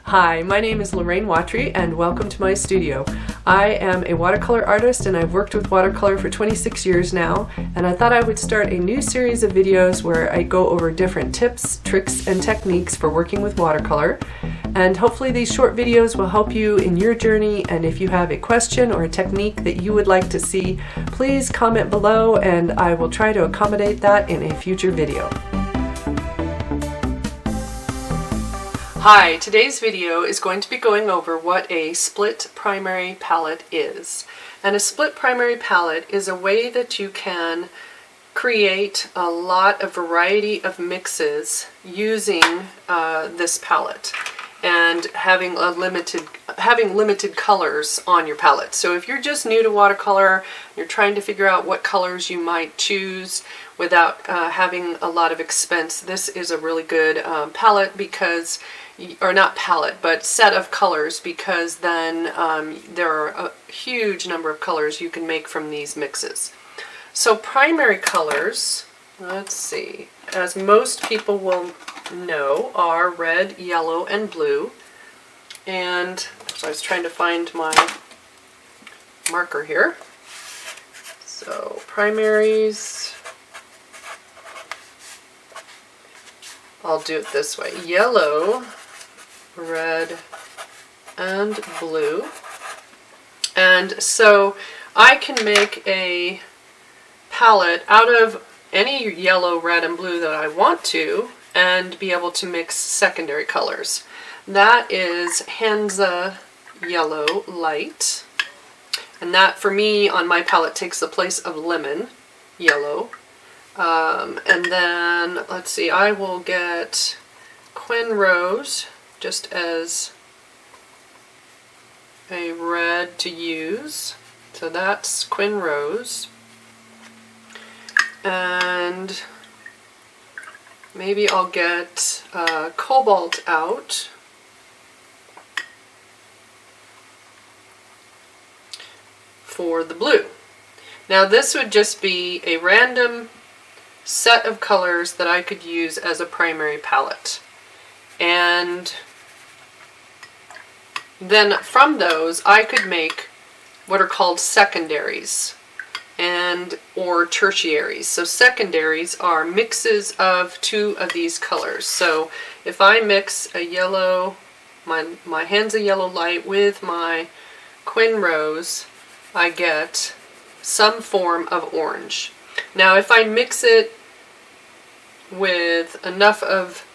Hi, my name is Lorraine Watry and welcome to my studio. I am a watercolor artist and I've worked with watercolor for 26 years now, and I thought I would start a new series of videos where I go over different tips, tricks, and techniques for working with watercolor. And hopefully these short videos will help you in your journey, and if you have a question or a technique that you would like to see, please comment below and I will try to accommodate that in a future video. Hi, today's video is going to be going over what a split primary palette is. And a split primary palette is a way that you can create a lot of variety of mixes using this palette and having limited colors on your palette. So if you're just new to watercolor, you're trying to figure out what colors you might choose without having a lot of expense, this is a really good palette because, or not palette, but set of colors, because then there are a huge number of colors you can make from these mixes. So primary colors, let's see, as most people will know, are red, yellow, and blue. And so I was trying to find my marker here. So primaries, I'll do it this way: yellow, red, and blue. And so I can make a palette out of any yellow, red, and blue that I want to and be able to mix secondary colors. That is Hansa Yellow Light, and that for me on my palette takes the place of lemon yellow. And then let's see, I will get Quin Rose just as a red to use. So that's Quin Rose. And maybe I'll get Cobalt out. For the blue. Now this would just be a random set of colors that I could use as a primary palette. And then from those I could make what are called secondaries or tertiaries. So secondaries are mixes of two of these colors. So if I mix a yellow, my Hansa Yellow Light with my Quin Rose, I get some form of orange. Now if I mix it with enough of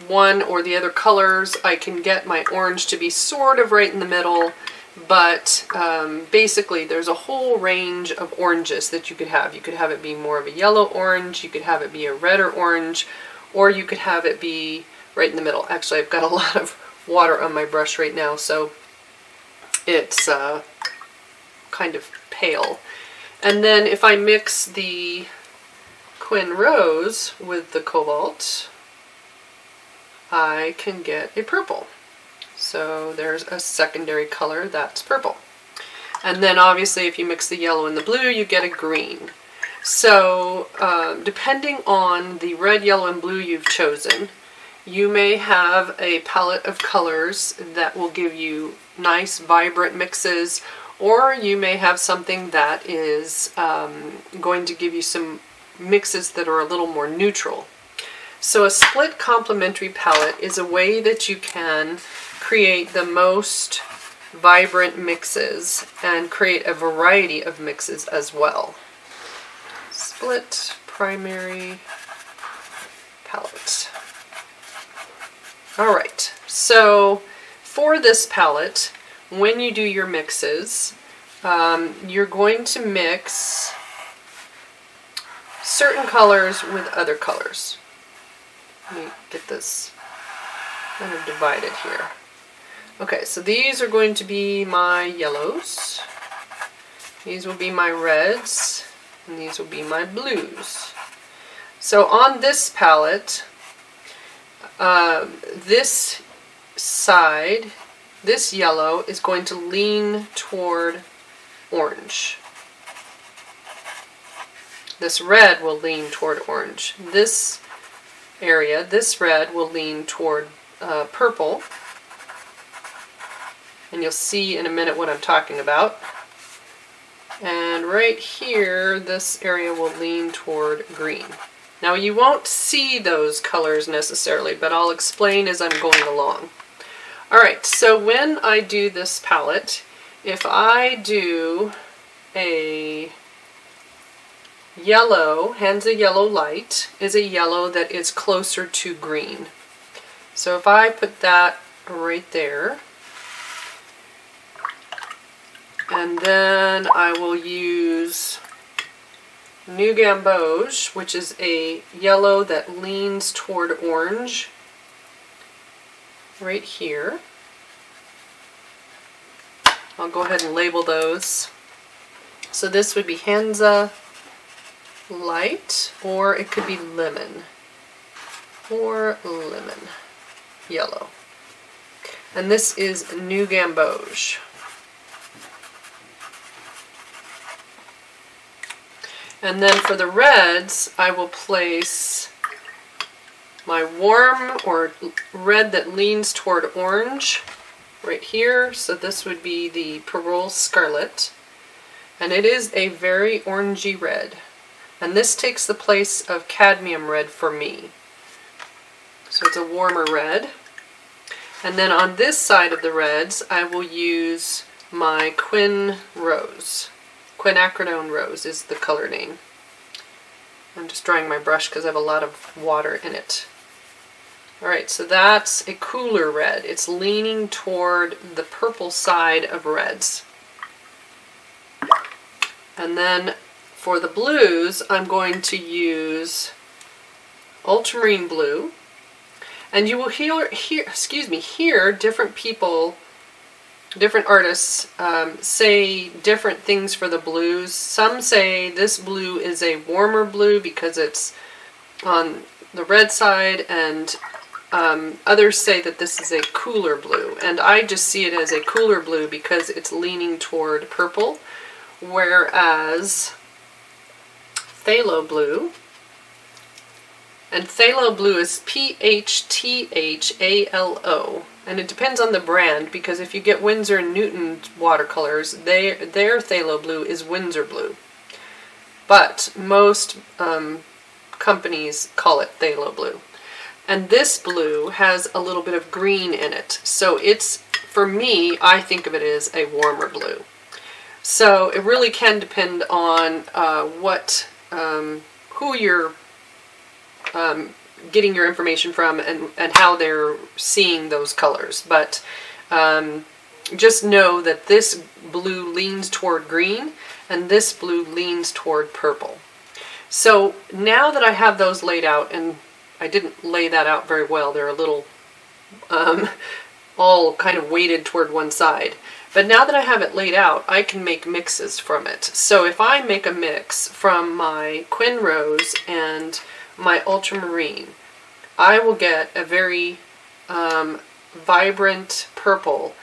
one or the other colors, I can get my orange to be sort of right in the middle, but basically there's a whole range of oranges that you could have. You could have it be more of a yellow orange, you could have it be a redder orange, or you could have it be right in the middle. Actually, I've got a lot of water on my brush right now, so it's kind of pale. And then if I mix the Quin Rose with the Cobalt, I can get a purple. So there's a secondary color that's purple. And then obviously if you mix the yellow and the blue, you get a green. So depending on the red, yellow, and blue you've chosen, you may have a palette of colors that will give you nice vibrant mixes, or you may have something that is going to give you some mixes that are a little more neutral. So a split complementary palette is a way that you can create the most vibrant mixes and create a variety of mixes as well. Split primary palette. Alright, so for this palette, when you do your mixes, you're going to mix certain colors with other colors. Let me get this kind of divided here. Okay, so these are going to be my yellows, these will be my reds, and these will be my blues. So on this palette, this side, this yellow is going to lean toward orange. This red will lean toward orange. This area, this red will lean toward purple, and you'll see in a minute what I'm talking about. And right here, this area will lean toward green. Now you won't see those colors necessarily, but I'll explain as I'm going along. Alright, so when I do this palette, if I do a yellow, Hansa Yellow Light is a yellow that is closer to green. So if I put that right there, and then I will use New Gamboge, which is a yellow that leans toward orange, right here. I'll go ahead and label those. So this would be Hansa Light, or it could be Lemon, or Lemon Yellow. And this is New Gamboge. And then for the reds, I will place my warm or red that leans toward orange right here. So this would be the Perol Scarlet. And it is a very orangey red. And this takes the place of cadmium red for me. So it's a warmer red. And then on this side of the reds, I will use my Quin Rose. Quinacridone Rose is the color name. I'm just drying my brush because I have a lot of water in it. Alright, so that's a cooler red. It's leaning toward the purple side of reds. And then for the blues, I'm going to use ultramarine blue. And you will hear different people, different artists say different things for the blues. Some say this blue is a warmer blue because it's on the red side, and others say that this is a cooler blue. And I just see it as a cooler blue because it's leaning toward purple, whereas phthalo blue, and phthalo blue is Phthalo, and it depends on the brand, because if you get Winsor and Newton watercolors, their phthalo blue is Winsor blue. But most companies call it phthalo blue. And this blue has a little bit of green in it. So it's, for me, I think of it as a warmer blue. So it really can depend on who you're getting your information from and how they're seeing those colors. But just know that this blue leans toward green and this blue leans toward purple. So now that I have those laid out, and I didn't lay that out very well, they're a little all kind of weighted toward one side. But now that I have it laid out, I can make mixes from it. So if I make a mix from my Quin Rose and my ultramarine, I will get a very vibrant purple,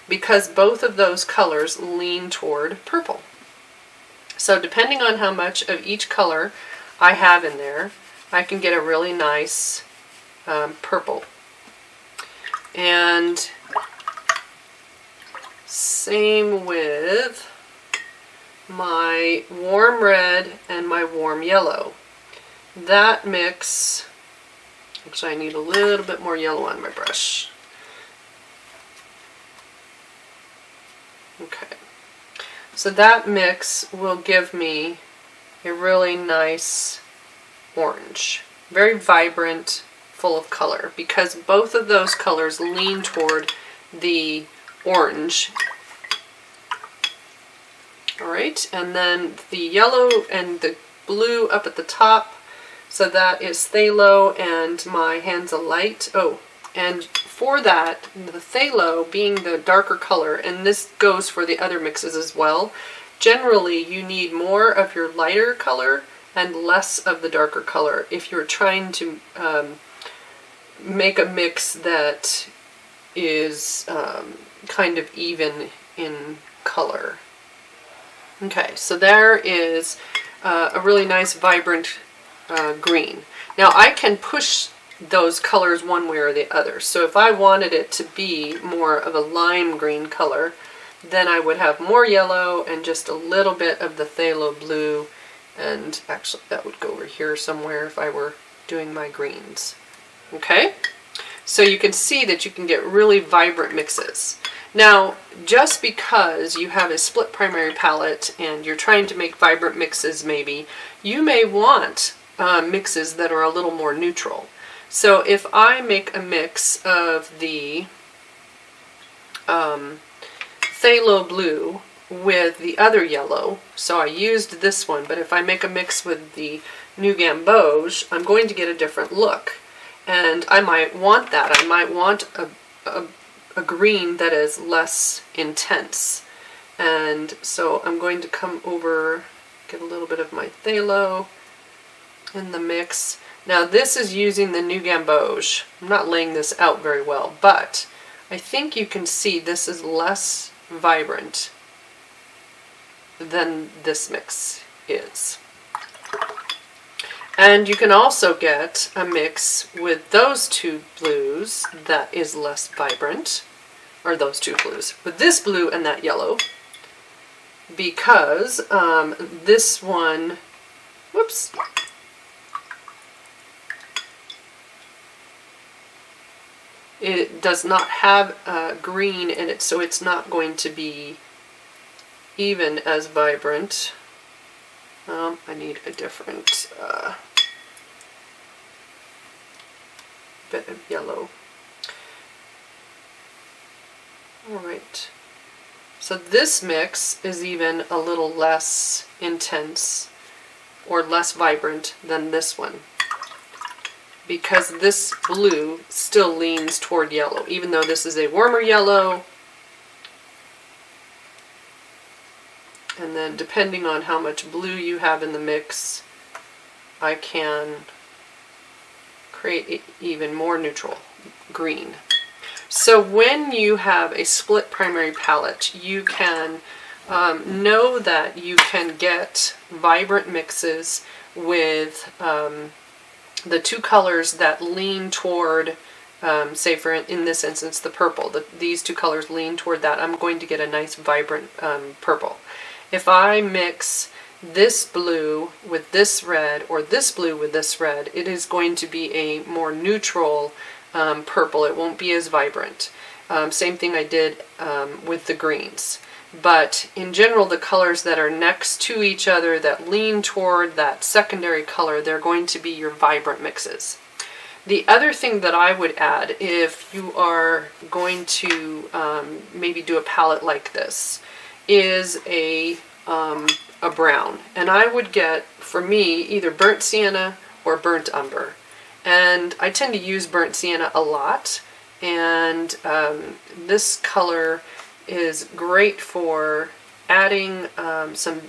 because both of those colors lean toward purple. So depending on how much of each color I have in there, I can get a really nice purple. And same with my warm red and my warm yellow. That mix, actually I need a little bit more yellow on my brush. Okay, so that mix will give me a really nice orange, very vibrant, full of color, because both of those colors lean toward the orange. Alright, and then the yellow and the blue up at the top, so that is phthalo and my Hansa Light. Oh, and for that, the phthalo being the darker color, and this goes for the other mixes as well, generally you need more of your lighter color and less of the darker color if you're trying to make a mix that is kind of even in color. Okay, so there is a really nice vibrant green. Now I can push those colors one way or the other. So if I wanted it to be more of a lime green color, then I would have more yellow and just a little bit of the phthalo blue, and actually that would go over here somewhere if I were doing my greens. Okay, so you can see that you can get really vibrant mixes. Now, just because you have a split primary palette and you're trying to make vibrant mixes, maybe, you may want mixes that are a little more neutral. So if I make a mix of the phthalo blue with the other yellow, so I used this one, but if I make a mix with the New Gamboge, I'm going to get a different look. And I might want that. I might want a green that is less intense. And so I'm going to come over, get a little bit of my phthalo in the mix. Now this is using the New Gamboge. I'm not laying this out very well, but I think you can see this is less vibrant than this mix is. And you can also get a mix with those two blues that is less vibrant, or those two blues, with this blue and that yellow, because this one, whoops, it does not have green in it, so it's not going to be even as vibrant. I need a different bit of yellow. Alright, so this mix is even a little less intense or less vibrant than this one, because this blue still leans toward yellow, even though this is a warmer yellow. And then depending on how much blue you have in the mix, I can create even more neutral green. So when you have a split primary palette, you can know that you can get vibrant mixes with the two colors that lean toward, say for in this instance, the purple. These two colors lean toward that. I'm going to get a nice vibrant purple. If I mix this blue with this red, or this blue with this red, it is going to be a more neutral purple. It won't be as vibrant. Same thing I did with the greens. But in general, the colors that are next to each other that lean toward that secondary color, they're going to be your vibrant mixes. The other thing that I would add, if you are going to maybe do a palette like this, is a brown. And I would get, for me, either burnt sienna or burnt umber. And I tend to use burnt sienna a lot, and this color is great for adding some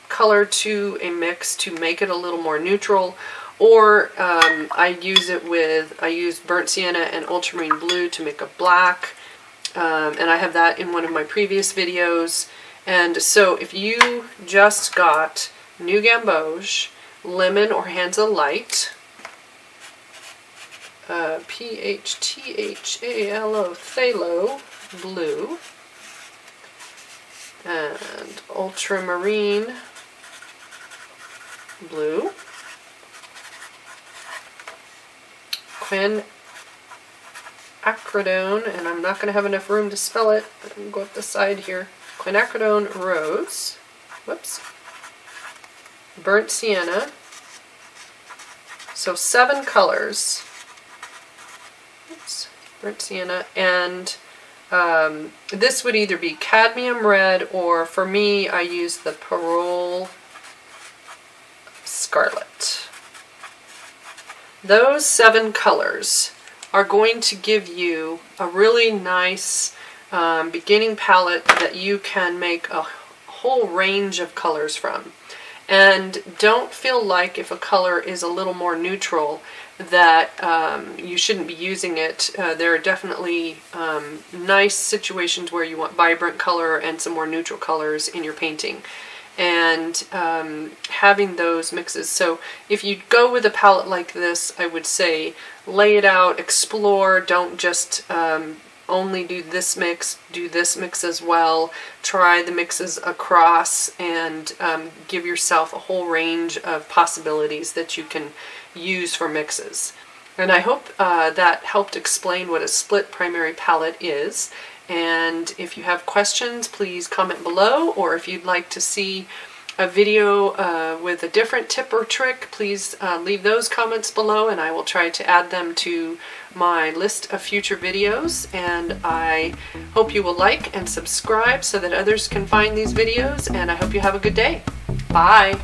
color to a mix to make it a little more neutral. Or I use burnt sienna and ultramarine blue to make a black, and I have that in one of my previous videos. And so if you just got New Gamboge, lemon or Hands of Light, PHTHALO phthalo blue, and ultramarine blue, quinacridone, and I'm not going to have enough room to spell it, but I'm going to go up the side here, quinacridone rose, whoops, burnt sienna, so 7 colors, oops, burnt sienna, and this would either be cadmium red, or for me I use the Parole Scarlet. Those 7 colors are going to give you a really nice beginning palette that you can make a whole range of colors from. And don't feel like if a color is a little more neutral that you shouldn't be using it. There are definitely nice situations where you want vibrant color and some more neutral colors in your painting. and having those mixes. So if you go with a palette like this, I would say lay it out, explore, don't just only do this mix as well. Try the mixes across and give yourself a whole range of possibilities that you can use for mixes. And I hope that helped explain what a split primary palette is. And if you have questions, please comment below, or if you'd like to see a video with a different tip or trick, please leave those comments below and I will try to add them to my list of future videos. And I hope you will like and subscribe so that others can find these videos, and I hope you have a good day. Bye!